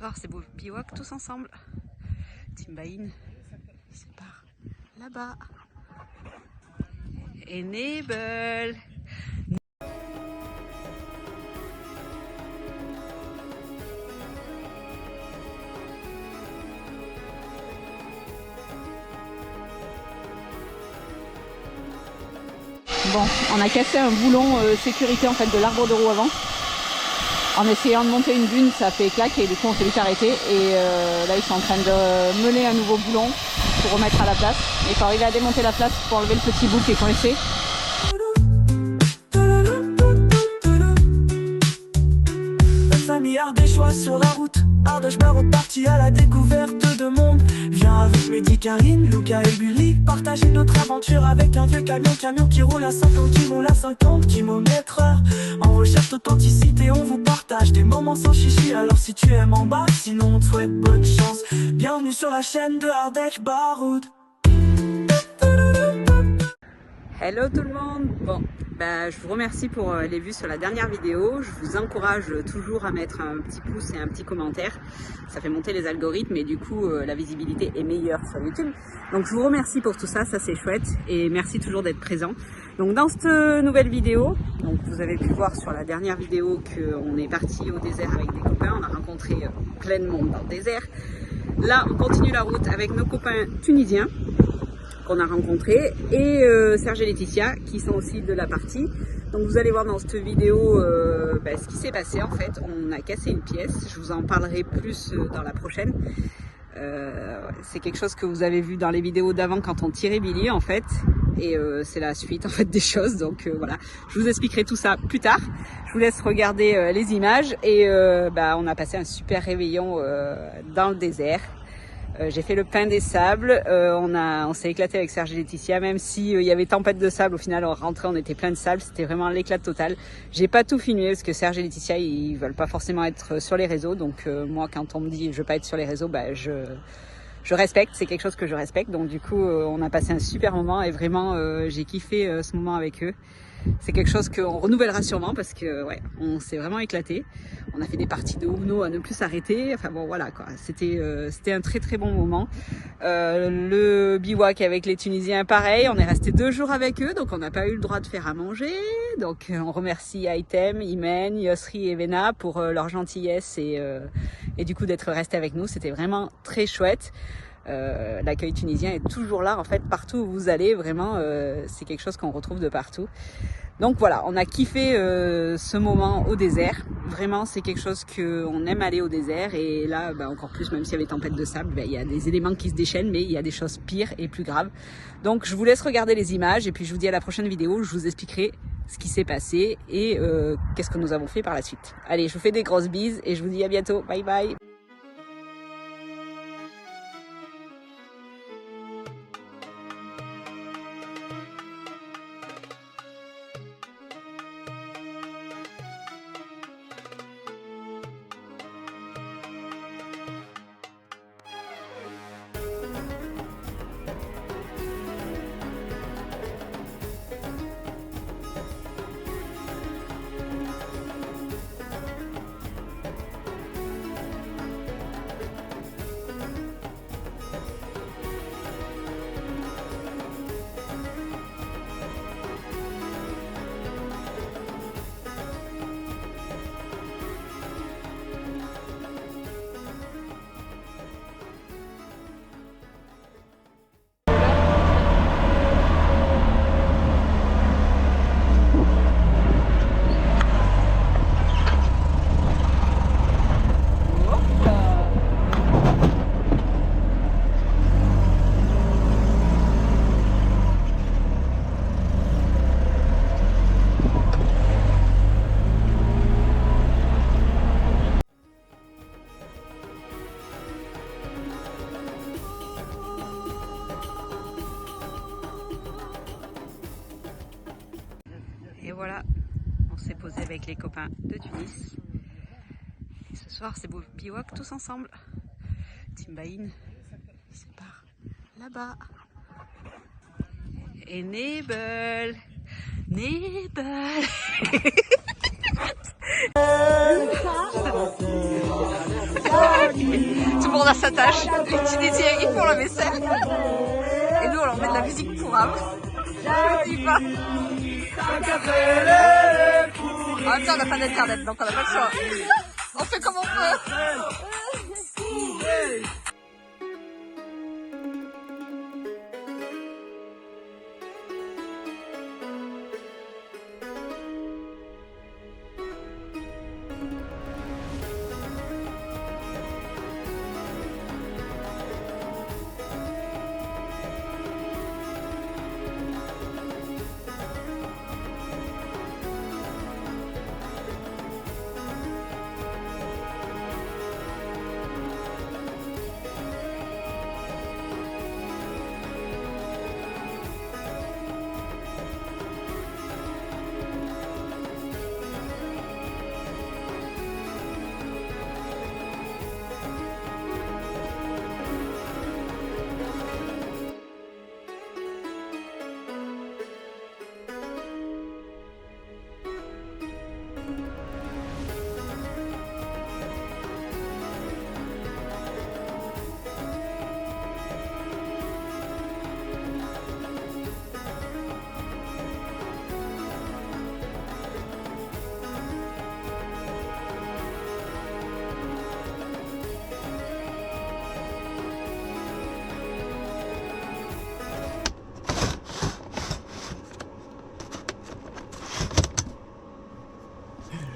soir, c'est beau bivouac tous ensemble. Timbaïn, c'est par là-bas. Enable. Bon, on a cassé un boulon sécurité en fait de l'arbre de roue avant. En essayant de monter une dune, ça fait claque et du coup on s'est vite arrêté. Et là ils sont en train de mener un nouveau boulon pour remettre à la place. Il faut arriver à démonter la place pour enlever le petit bout qui est coincé. Un milliard des choix sur la route. Ardèche Barreau parti à la découverte de monde. Viens avec Mehdi, Karine, Luca et Bully partager notre aventure avec un vieux camion qui roule à 50, qui roule à 50 km/h. En recherche d'authenticité, on vous partage des moments sans chichi. Alors si tu aimes en bas, sinon on te souhaite bonne chance. Bienvenue sur la chaîne de Ardèche Barreau. Hello tout le monde. Bon, je vous remercie pour les vues sur la dernière vidéo. Je vous encourage toujours à mettre un petit pouce et un petit commentaire. Ça fait monter les algorithmes et du coup la visibilité est meilleure sur YouTube. Donc je vous remercie pour tout ça, ça c'est chouette et merci toujours d'être présent. Donc dans cette nouvelle vidéo, donc vous avez pu voir sur la dernière vidéo qu'on est parti au désert avec des copains. On a rencontré plein de monde dans le désert. Là on continue la route avec nos copains tunisiens qu'on a rencontrés et Serge et Laetitia qui sont aussi de la partie. Donc vous allez voir dans cette vidéo ce qui s'est passé en fait. On a cassé une pièce, je vous en parlerai plus dans la prochaine. C'est quelque chose que vous avez vu dans les vidéos d'avant quand on tirait Billy en fait. Et c'est la suite en fait des choses, donc voilà. Je vous expliquerai tout ça plus tard. Je vous laisse regarder les images et on a passé un super réveillon dans le désert. J'ai fait le pain des sables, on s'est éclaté avec Serge et Laetitia, même si il y avait tempête de sable, au final on rentrait, on était plein de sable, c'était vraiment l'éclat total. J'ai pas tout filmé parce que Serge et Laetitia ils veulent pas forcément être sur les réseaux, donc moi quand on me dit je veux pas être sur les réseaux, je respecte, c'est quelque chose que je respecte, donc du coup on a passé un super moment et vraiment j'ai kiffé ce moment avec eux. C'est quelque chose qu'on renouvellera sûrement parce que ouais, on s'est vraiment éclaté. On a fait des parties de Uno à ne plus s'arrêter. Enfin bon voilà quoi, c'était un très très bon moment. Le bivouac avec les Tunisiens pareil, on est resté 2 jours avec eux, donc on n'a pas eu le droit de faire à manger. Donc on remercie Aitem, Imen, Yosri et Vena pour leur gentillesse et du coup d'être restés avec nous. C'était vraiment très chouette. L'accueil tunisien est toujours là en fait partout où vous allez, vraiment c'est quelque chose qu'on retrouve de partout. Donc voilà, on a kiffé ce moment au désert, vraiment c'est quelque chose qu'on aime aller au désert et là encore plus, même s'il y avait tempête de sable, il y a des éléments qui se déchaînent mais il y a des choses pires et plus graves. Donc je vous laisse regarder les images et puis je vous dis à la prochaine vidéo où je vous expliquerai ce qui s'est passé et qu'est-ce que nous avons fait par la suite. Allez, je vous fais des grosses bises et je vous dis à bientôt, bye bye. Et voilà, on s'est posé avec les copains de Tunis. Et ce soir, c'est beau bivouac tous ensemble. Timbaïn, c'est par là-bas. Enable. Enable. Tout le monde a sa tâche. Les Tunisiens, ils font la vaisselle. Et nous, on leur met de la musique pour âme. Je dis pas. En même temps, on n'a pas d'internet, donc on n'a pas le choix. On fait comme on peut.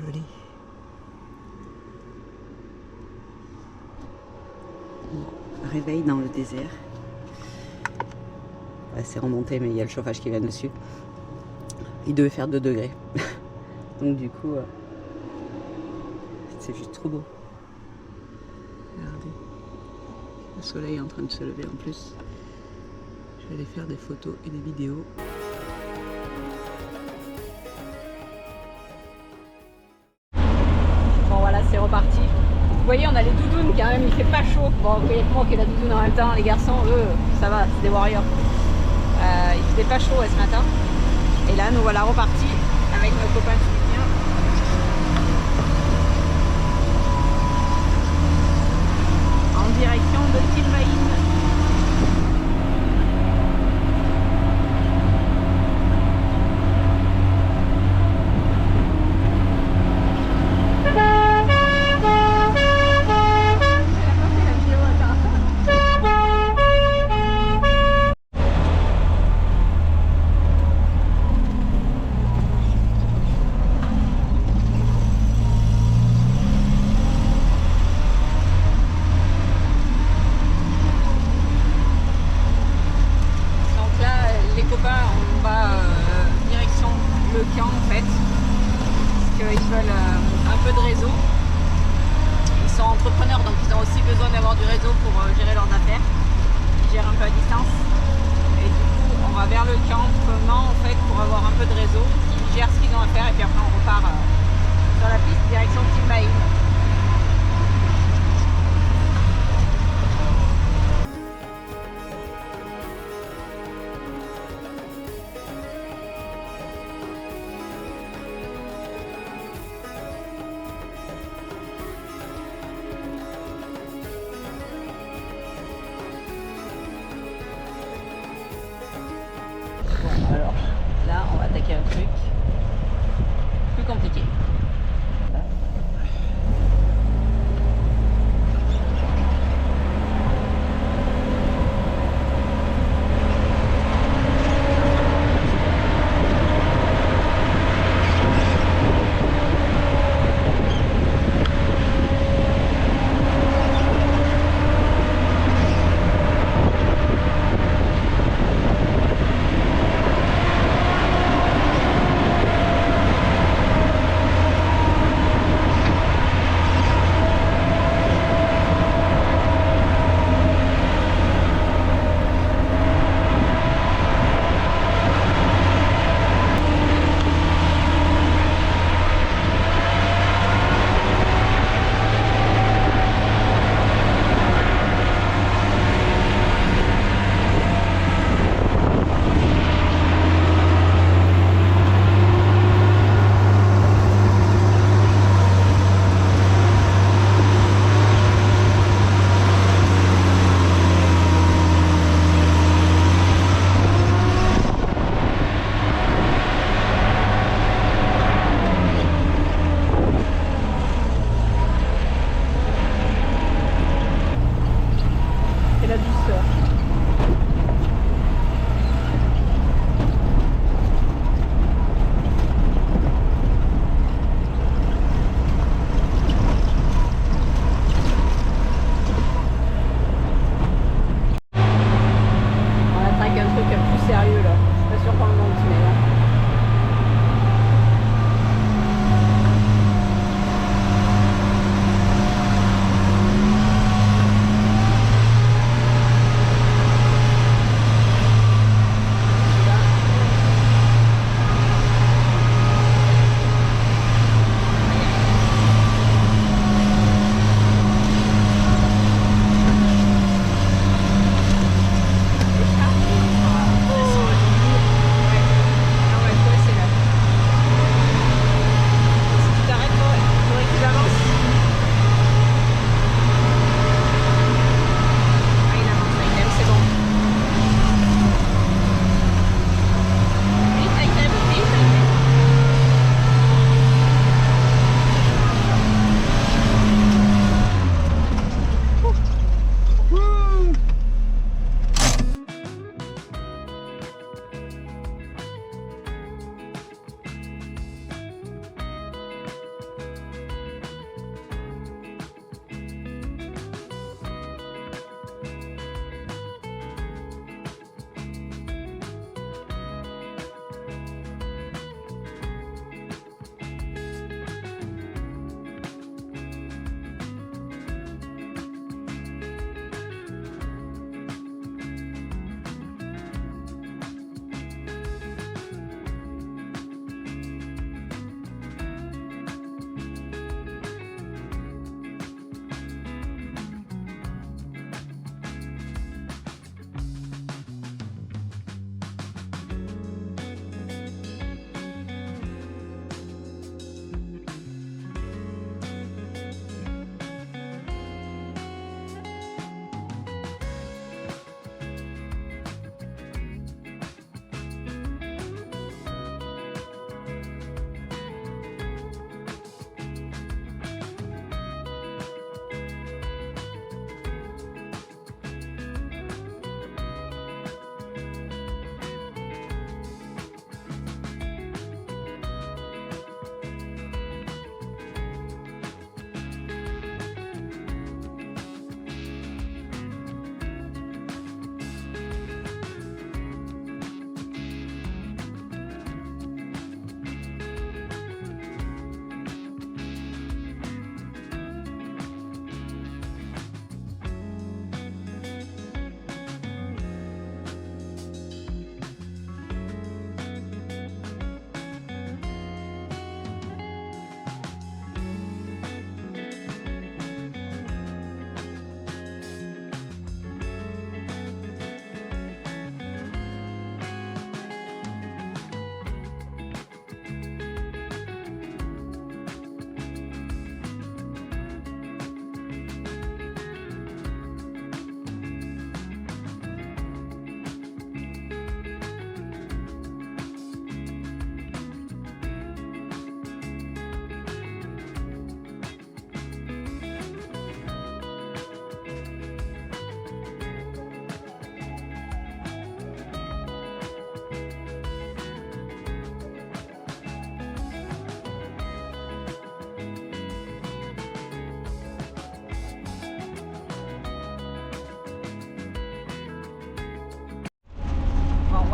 Joli. Réveil dans le désert. Ouais, c'est remonté, mais il y a le chauffage qui vient dessus. Il devait faire 2 degrés. Donc du coup, c'est juste trop beau. Regardez. Le soleil est en train de se lever en plus. Je vais aller faire des photos et des vidéos. Bon voilà, c'est reparti. Vous voyez, on a les doudounes quand même, il fait pas chaud. Bon, il y a que moi qui ai la doudoune en même temps. Les garçons, eux, ça va, c'est des warriors. Il faisait pas chaud ce matin. Et là, nous voilà repartis avec nos copains tunisiens. En direction de Tilbaïn. Ils veulent un peu de réseau. Ils sont entrepreneurs, donc ils ont aussi besoin d'avoir du réseau pour gérer leurs affaires. Ils gèrent un peu à distance. Et du coup, on va vers le campement en fait pour avoir un peu de réseau. Ils gèrent ce qu'ils ont à faire et puis après on repart sur la piste direction Tilbaïn. Alors là, on va attaquer un truc plus compliqué.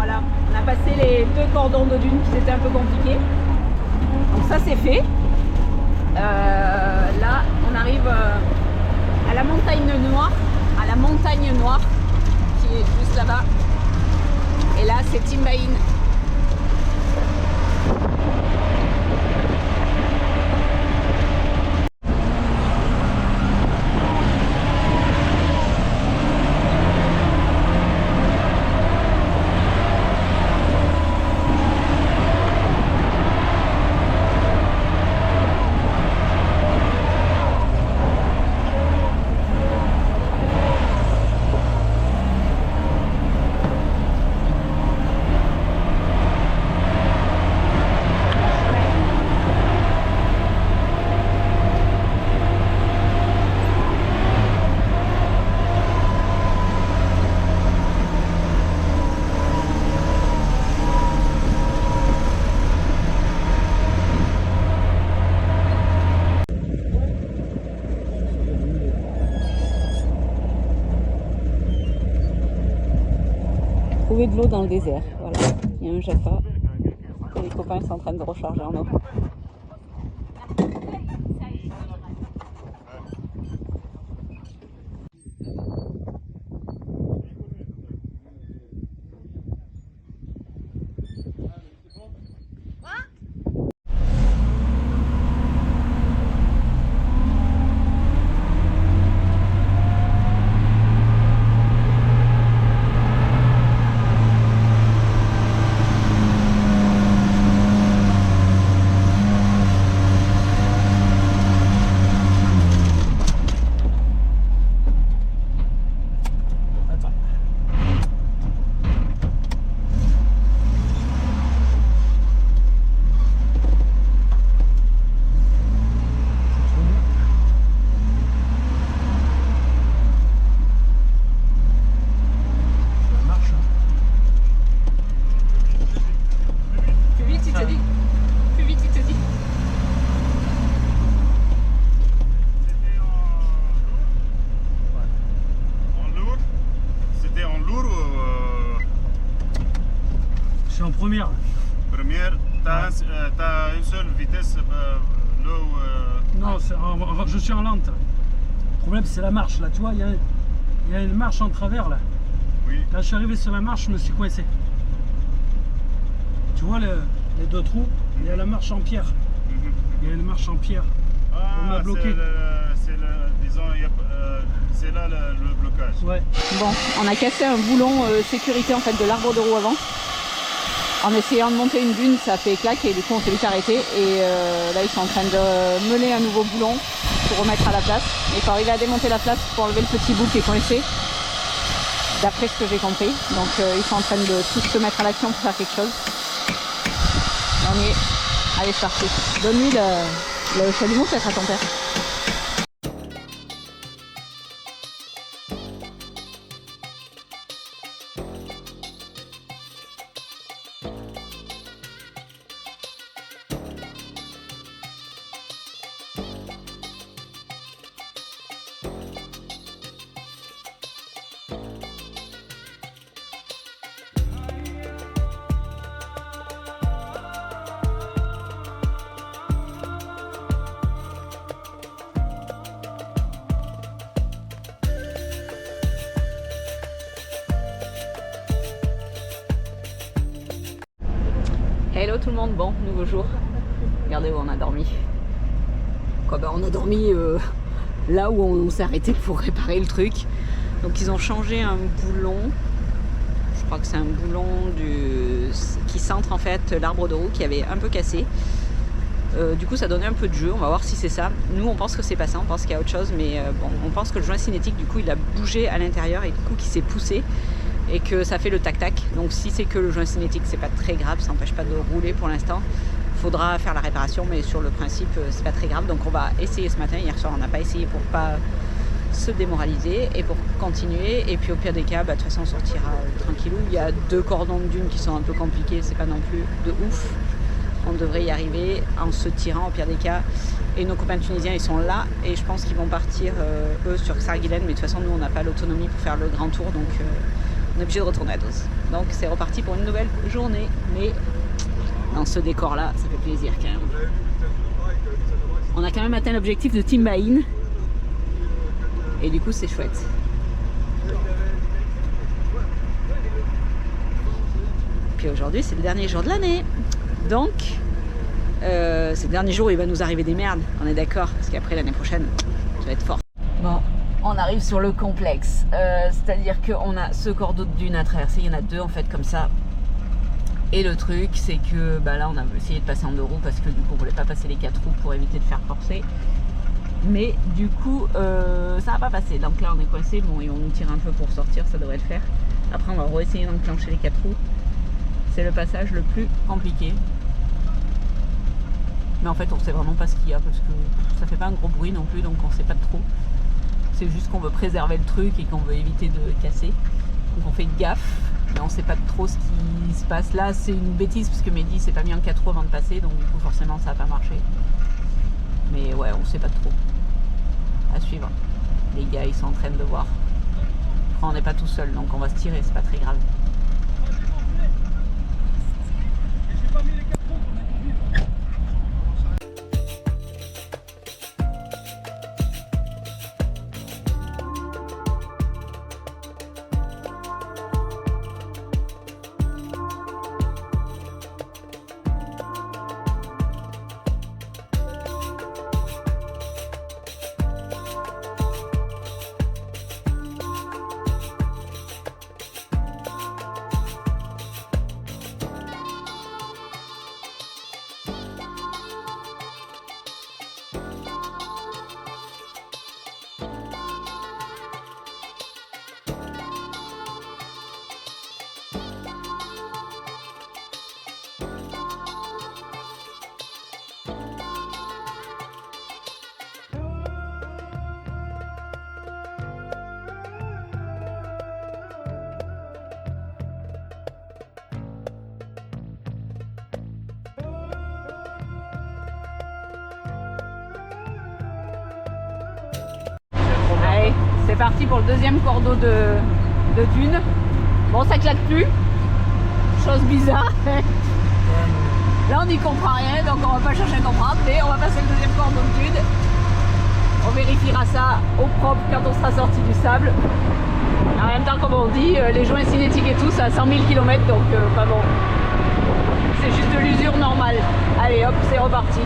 Voilà, on a passé les 2 cordons de dune qui étaient un peu compliqués. Donc ça c'est fait. Là on arrive à la montagne noire, qui est juste là-bas. Et là c'est Timbaïn. Trouver de l'eau dans le désert, voilà. Il y a un Jaffa et les copains sont en train de recharger en eau. Première, t'as une seule vitesse, l'eau. Non, je suis en lente. Le problème, c'est la marche. Là, tu vois, il y a une marche en travers là. Oui. Là, je suis arrivé sur la marche, je me suis coincé. Tu vois les 2 trous, il y a la marche en pierre. Il y a une marche en pierre. On m'a bloqué. C'est là le blocage. Ouais. Bon, on a cassé un boulon sécurité en fait de l'arbre de roue avant. En essayant de monter une dune, ça fait claque et du coup on s'est vite arrêté. Et là ils sont en train de mener un nouveau boulon pour remettre à la place. Il faut arriver à démonter la place pour enlever le petit bout qui est coincé, d'après ce que j'ai compris. Donc ils sont en train de tous se mettre à l'action pour faire quelque chose. Et on y est. Allez, c'est parti. Donne-lui le chalumeau peut-être à ton père. Hello tout le monde, bon, nouveau jour. Regardez où on a dormi. Quoi, bah, on a dormi là où on s'est arrêté pour réparer le truc. Donc ils ont changé un boulon. Je crois que c'est un boulon qui centre en fait l'arbre de roue qui avait un peu cassé. Du coup ça donnait un peu de jeu, on va voir si c'est ça. Nous on pense que c'est pas ça, on pense qu'il y a autre chose, mais bon, on pense que le joint cinétique du coup il a bougé à l'intérieur et du coup qu'il s'est poussé et que ça fait le tac-tac. Donc si c'est que le joint cinétique, c'est pas très grave, ça n'empêche pas de rouler pour l'instant. Il faudra faire la réparation, mais sur le principe, c'est pas très grave. Donc on va essayer ce matin. Hier soir, on n'a pas essayé pour pas se démoraliser et pour continuer. Et puis au pire des cas, bah, de toute façon, on sortira tranquillou. Il y a 2 cordons de dune qui sont un peu compliqués, c'est pas non plus de ouf. On devrait y arriver en se tirant au pire des cas. Et nos copains tunisiens, ils sont là et je pense qu'ils vont partir eux sur Sarguilène. Mais de toute façon, nous, on n'a pas l'autonomie pour faire le grand tour, donc on est obligé de retourner à 12. Donc c'est reparti pour une nouvelle journée, mais dans ce décor là, ça fait plaisir quand même. On a quand même atteint l'objectif de Timbain et du coup c'est chouette. Puis aujourd'hui c'est le dernier jour de l'année, donc c'est le dernier jour où il va nous arriver des merdes, on est d'accord, parce qu'après l'année prochaine ça va être fort. Bon, on arrive sur le complexe, c'est-à-dire qu'on a ce cordeau de dune à traverser, il y en a deux en fait comme ça. Et le truc c'est que bah là on a essayé de passer en 2 roues parce que du coup on voulait pas passer les 4 roues pour éviter de faire forcer. Mais du coup ça va pas passer, donc là on est coincé, bon ils vont nous tirer un peu pour sortir, ça devrait le faire. Après on va re-essayer d'enclencher les 4 roues. C'est le passage le plus compliqué. Mais en fait on sait vraiment pas ce qu'il y a parce que ça fait pas un gros bruit non plus, donc on sait pas trop. C'est juste qu'on veut préserver le truc et qu'on veut éviter de casser. Donc on fait gaffe, mais on sait pas trop ce qui se passe. Là c'est une bêtise parce que Mehdi s'est pas mis en 4 roues avant de passer, donc du coup forcément ça a pas marché. Mais ouais, on sait pas trop. À suivre. Les gars ils sont en train de voir. Enfin, on n'est pas tout seul, donc on va se tirer, c'est pas très grave. Allez, c'est parti pour le deuxième cordeau de dune. Bon, ça claque plus. Chose bizarre. Là, on n'y comprend rien, donc on va pas chercher à comprendre, mais on va passer le deuxième cordeau de dune. On vérifiera ça au propre quand on sera sorti du sable. En même temps, comme on dit, les joints cinétiques et tout, ça à 100 000 km, donc pas bon. C'est juste de l'usure normale. Allez, hop, c'est reparti.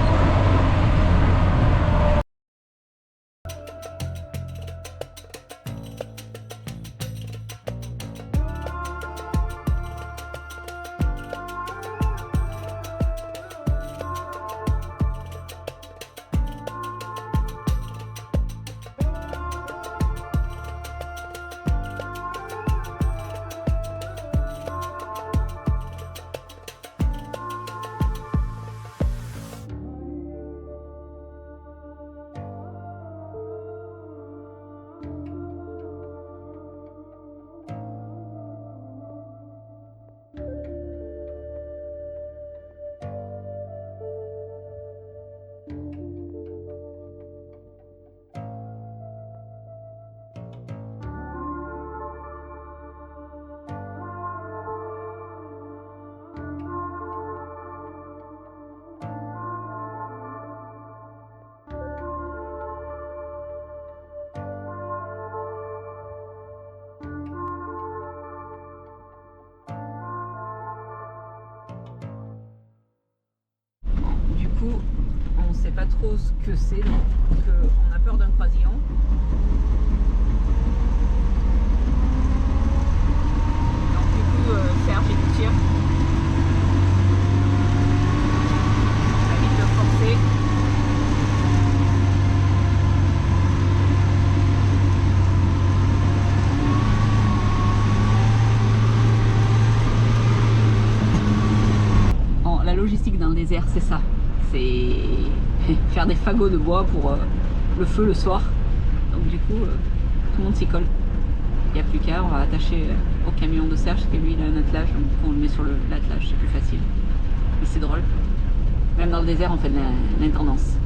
On ne sait pas trop ce que c'est, donc on a peur d'un croisillon. Donc du coup, Serge il tire. On va vite le forcer. Bon, la logistique dans le désert, c'est ça. C'est faire des fagots de bois pour le feu le soir. Donc du coup, tout le monde s'y colle. Il n'y a plus qu'à, on va attacher au camion de Serge, parce que lui il a un attelage, donc on le met sur l'attelage, c'est plus facile. Mais c'est drôle. Même dans le désert, on fait de l'intendance.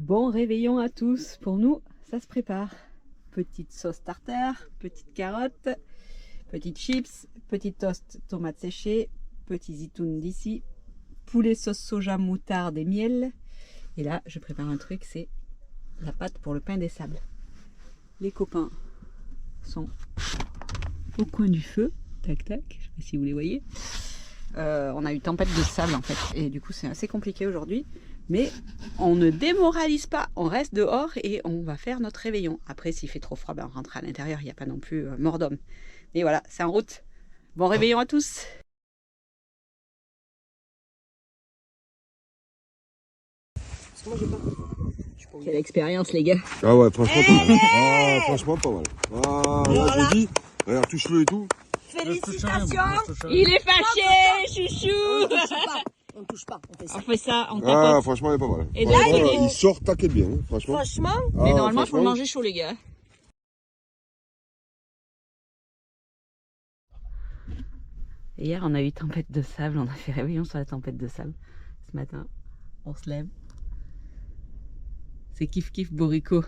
Bon réveillon à tous. Pour nous, ça se prépare. Petite sauce tartare, petite carotte, petites chips, petit toast tomate séchée, petit zitoun d'ici, poulet sauce soja moutarde et miel. Et là, je prépare un truc, c'est la pâte pour le pain des sables. Les copains sont au coin du feu. Tac tac, je sais pas si vous les voyez. On a eu tempête de sable en fait, et du coup c'est assez compliqué aujourd'hui. Mais on ne démoralise pas, on reste dehors et on va faire notre réveillon. Après, s'il fait trop froid, ben on rentre à l'intérieur, il n'y a pas non plus mort d'homme. Mais voilà, c'est en route. Bon réveillon à tous. Quelle expérience les gars. Ah ouais, franchement pas mal. Ah, franchement pas mal. Ah, là, je dis, regarde, touche-le et tout. Félicitations. Il est fâché, chouchou. On touche pas, on fait ça. On fait ça, on Ah, tapote. franchement, il est pas mal. Et Franchement, là, il sort taquet bien, hein, franchement. Franchement, Mais Ah, normalement, il faut le franchement. manger chaud les gars. Hier, on a eu tempête de sable, on a fait réveillon sur la tempête de sable. Ce matin, on se lève. C'est kiff kiff Borico.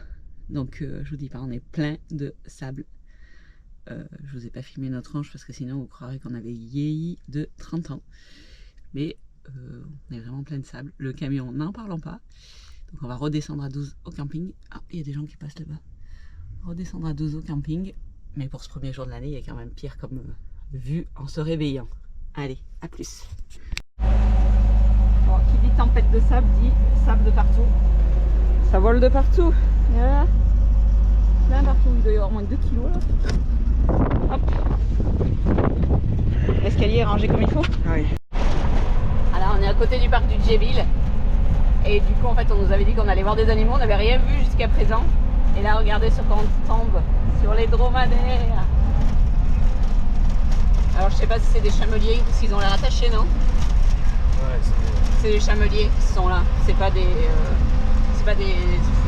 Donc, je vous dis pas, on est plein de sable. Je vous ai pas filmé notre range parce que sinon vous croirez qu'on avait vieilli de 30 ans. Mais on est vraiment plein de sable. Le camion, n'en parlons pas. Donc on va redescendre à 12 au camping. Ah, il y a des gens qui passent là-bas. Redescendre à 12 au camping. Mais pour ce premier jour de l'année, il y a quand même pire comme vue en se réveillant. Allez, à plus. Bon, qui dit tempête de sable dit sable de partout. Ça vole de partout. Voilà. Plein partout. Il doit y avoir moins de 2 kilos là. Hop. L'escalier est rangé comme il faut. Oui. Alors on est à côté du parc du Djébil. Et du coup en fait on nous avait dit qu'on allait voir des animaux. On n'avait rien vu jusqu'à présent. Et là regardez ce qu'on tombe sur les dromadaires. Alors je sais pas si c'est des chameliers parce qu'ils ont l'air attachés, non? Ouais, C'est des chameliers qui sont là. C'est pas des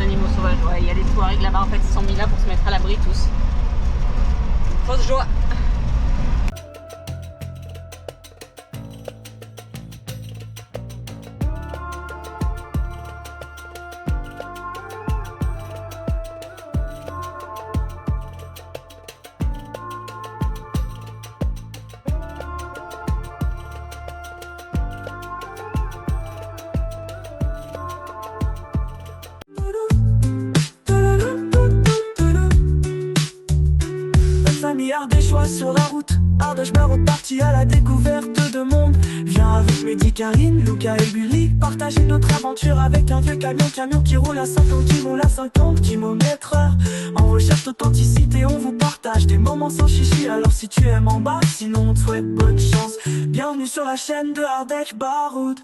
animaux sauvages. Ouais, il y a des Touaregs là-bas en fait, ils sont mis là pour se mettre à l'abri tous. Fausse joie. Des choix sur la route, Ardèche me reparti à la découverte de monde. Viens avec Mehdi, Karine, Luca et Bully, partager notre aventure avec un vieux camion qui roule à 50, qui roule à 50 km/h. En recherche d'authenticité, on vous partage des moments sans chichi. Alors si tu aimes en bas, sinon on te souhaite bonne chance. Bienvenue sur la chaîne de Ardèche Baroud.